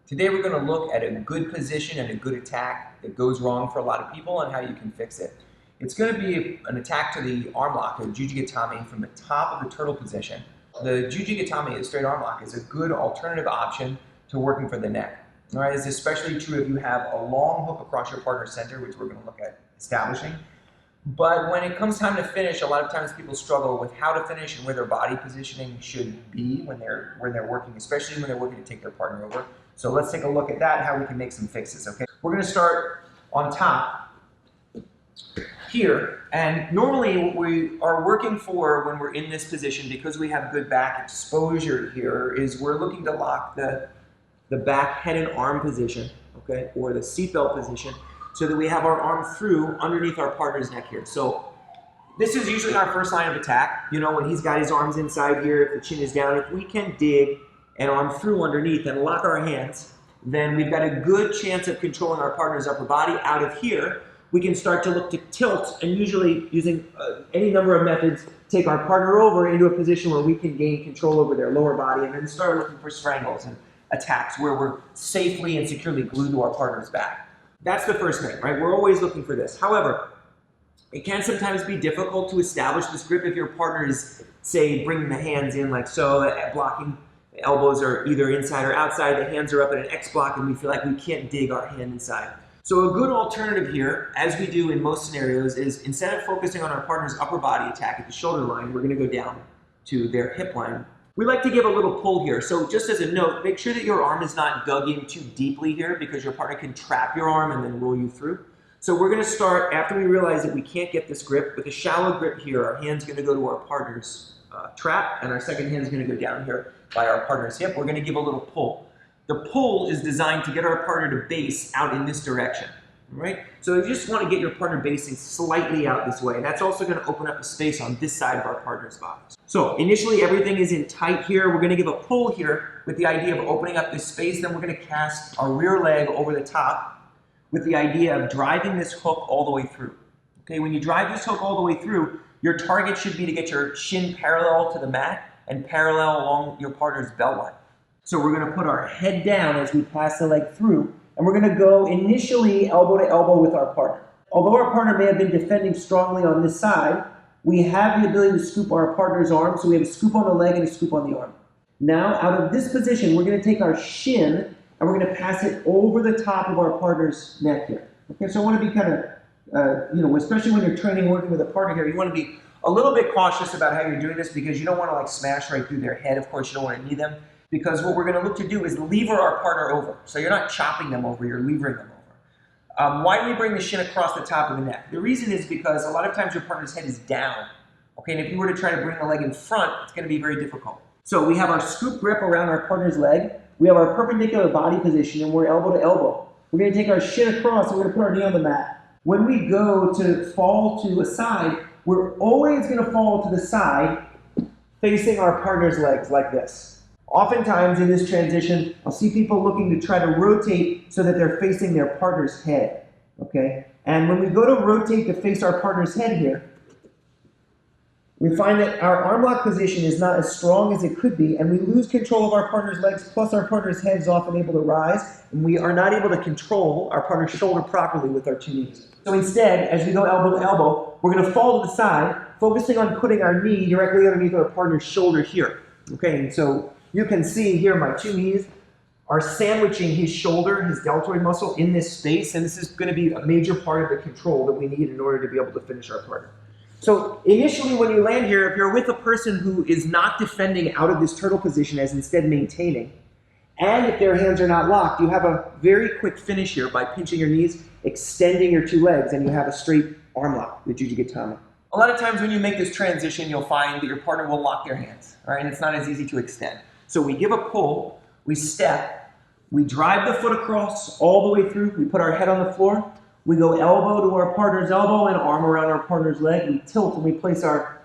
Today we're going to look at a good position and a good attack that goes wrong for a lot of people and how you can fix it. It's going to be an attack to the arm lock, or Juji Gatame, from the top of the turtle position. The Juji Gatame, the straight arm lock, is a good alternative option to working for the neck. All right, it's especially true if you have a long hook across your partner's center, which we're going to look at establishing. But when it comes time to finish, a lot of times people struggle with how to finish and where their body positioning should be when they're working, especially when they're working to take their partner over. So let's take a look at that and how we can make some fixes, okay? We're going to start on top here, and normally what we are working for when we're in this position, because we have good back exposure here, is we're looking to lock the back head and arm position, okay, or the seatbelt position, so that we have our arm through underneath our partner's neck here. So this is usually our first line of attack. You know, when he's got his arms inside here, if the chin is down, if we can dig and arm through underneath and lock our hands, then we've got a good chance of controlling our partner's upper body. Out of here, we can start to look to tilt, and usually using any number of methods, take our partner over into a position where we can gain control over their lower body, and then start looking for strangles and attacks where we're safely and securely glued to our partner's back. That's the first thing, right? We're always looking for this. However, it can sometimes be difficult to establish this grip if your partner is, say, bringing the hands in like so, blocking. The elbows are either inside or outside, the hands are up at an X block, and we feel like we can't dig our hand inside. So a good alternative here, as we do in most scenarios, is instead of focusing on our partner's upper body attack at the shoulder line, we're going to go down to their hip line. We like to give a little pull here. So just as a note, make sure that your arm is not dug in too deeply here, because your partner can trap your arm and then roll you through. So we're going to start, after we realize that we can't get this grip, with a shallow grip here. Our hand's going to go to our partner's trap, and our second hand's going to go down here by our partner's hip. We're going to give a little pull. The pull is designed to get our partner to base out in this direction, right? So you just want to get your partner basing slightly out this way. That's also going to open up a space on this side of our partner's body. So initially everything is in tight here. We're going to give a pull here with the idea of opening up this space. Then we're going to cast our rear leg over the top with the idea of driving this hook all the way through. Okay, when you drive this hook all the way through, your target should be to get your shin parallel to the mat and parallel along your partner's belt line. So we're going to put our head down as we pass the leg through, and we're going to go initially elbow to elbow with our partner. Although our partner may have been defending strongly on this side, we have the ability to scoop our partner's arm, so we have a scoop on the leg and a scoop on the arm. Now, out of this position, we're going to take our shin and we're going to pass it over the top of our partner's neck here. Okay, so I want to be kind of, you know, especially when you're training working with a partner here, you want to be a little bit cautious about how you're doing this, because you don't want to like smash right through their head. Of course, you don't want to knee them, because what we're going to look to do is lever our partner over. So you're not chopping them over, you're levering them over. Why do we bring the shin across the top of the neck? The reason is because a lot of times your partner's head is down. Okay, and if you were to try to bring the leg in front, it's going to be very difficult. So we have our scoop grip around our partner's leg. We have our perpendicular body position, and we're elbow to elbow. We're going to take our shin across, and we're going to put our knee on the mat. When we go to fall to a side, we're always going to fall to the side facing our partner's legs like this. Oftentimes in this transition, I'll see people looking to try to rotate so that they're facing their partner's head, okay? And when we go to rotate to face our partner's head here, we find that our arm lock position is not as strong as it could be, and we lose control of our partner's legs, plus our partner's head is often able to rise, and we are not able to control our partner's shoulder properly with our two knees. So instead, as we go elbow to elbow, we're going to fall to the side, focusing on putting our knee directly underneath our partner's shoulder here. Okay, and so you can see here my two knees are sandwiching his shoulder, his deltoid muscle, in this space, and this is going to be a major part of the control that we need in order to be able to finish our partner. So initially when you land here, if you're with a person who is not defending out of this turtle position as instead maintaining, and if their hands are not locked, you have a very quick finish here by pinching your knees, extending your two legs, and you have a straight arm lock, the Juji Gatame. A lot of times when you make this transition, you'll find that your partner will lock their hands, all right, and it's not as easy to extend. So we give a pull, we step, we drive the foot across all the way through, we put our head on the floor, we go elbow to our partner's elbow and arm around our partner's leg, we tilt and we place our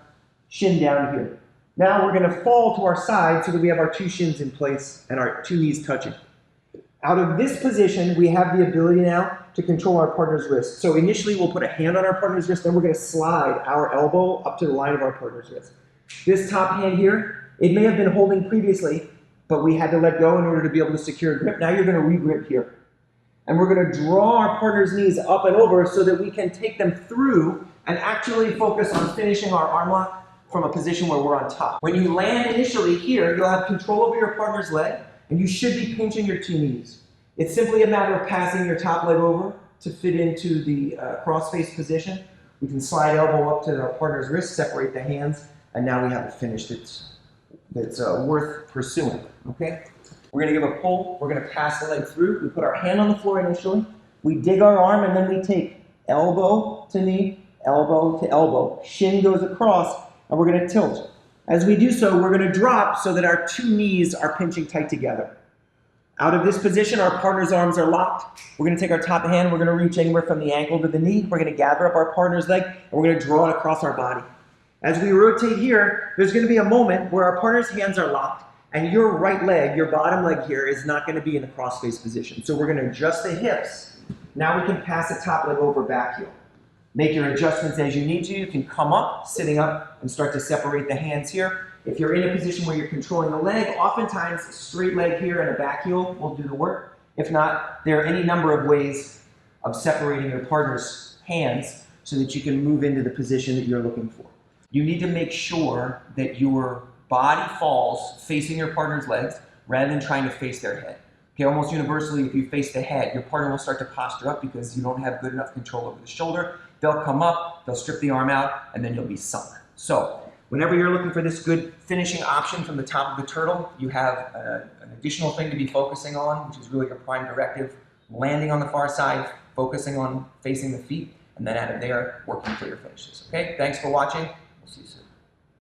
shin down here. Now we're going to fall to our side so that we have our two shins in place and our two knees touching. Out of this position, we have the ability now to control our partner's wrist. So initially we'll put a hand on our partner's wrist, then we're going to slide our elbow up to the line of our partner's wrist. This top hand here, it may have been holding previously, but we had to let go in order to be able to secure grip. Now you're going to re-grip here. And we're going to draw our partner's knees up and over so that we can take them through and actually focus on finishing our arm lock from a position where we're on top. When you land initially here, you'll have control over your partner's leg, and you should be pinching your two knees. It's simply a matter of passing your top leg over to fit into the cross-face position. We can slide elbow up to our partner's wrist, separate the hands, and now we have a finish that's worth pursuing, okay? We're going to give a pull. We're going to pass the leg through. We put our hand on the floor initially. We dig our arm, and then we take elbow to knee, elbow to elbow. Shin goes across, and we're going to tilt. As we do so, we're going to drop so that our two knees are pinching tight together. Out of this position, our partner's arms are locked. We're going to take our top hand. We're going to reach anywhere from the ankle to the knee. We're going to gather up our partner's leg, and we're going to draw it across our body. As we rotate here, there's going to be a moment where our partner's hands are locked, and your right leg, your bottom leg here, is not going to be in the cross-face position. So we're going to adjust the hips. Now we can pass the top leg over back heel. Make your adjustments as you need to. You can come up, sitting up, and start to separate the hands here. If you're in a position where you're controlling the leg, oftentimes a straight leg here and a back heel will do the work. If not, there are any number of ways of separating your partner's hands so that you can move into the position that you're looking for. You need to make sure that your body falls facing your partner's legs rather than trying to face their head. Okay, almost universally, if you face the head, your partner will start to posture up because you don't have good enough control over the shoulder. They'll come up, they'll strip the arm out, and then you'll be sunk. So, whenever you're looking for this good finishing option from the top of the turtle, you have an additional thing to be focusing on, which is really your prime directive. Landing on the far side, focusing on facing the feet, and then out of there, working for your finishes. Okay, thanks for watching. We'll see you soon.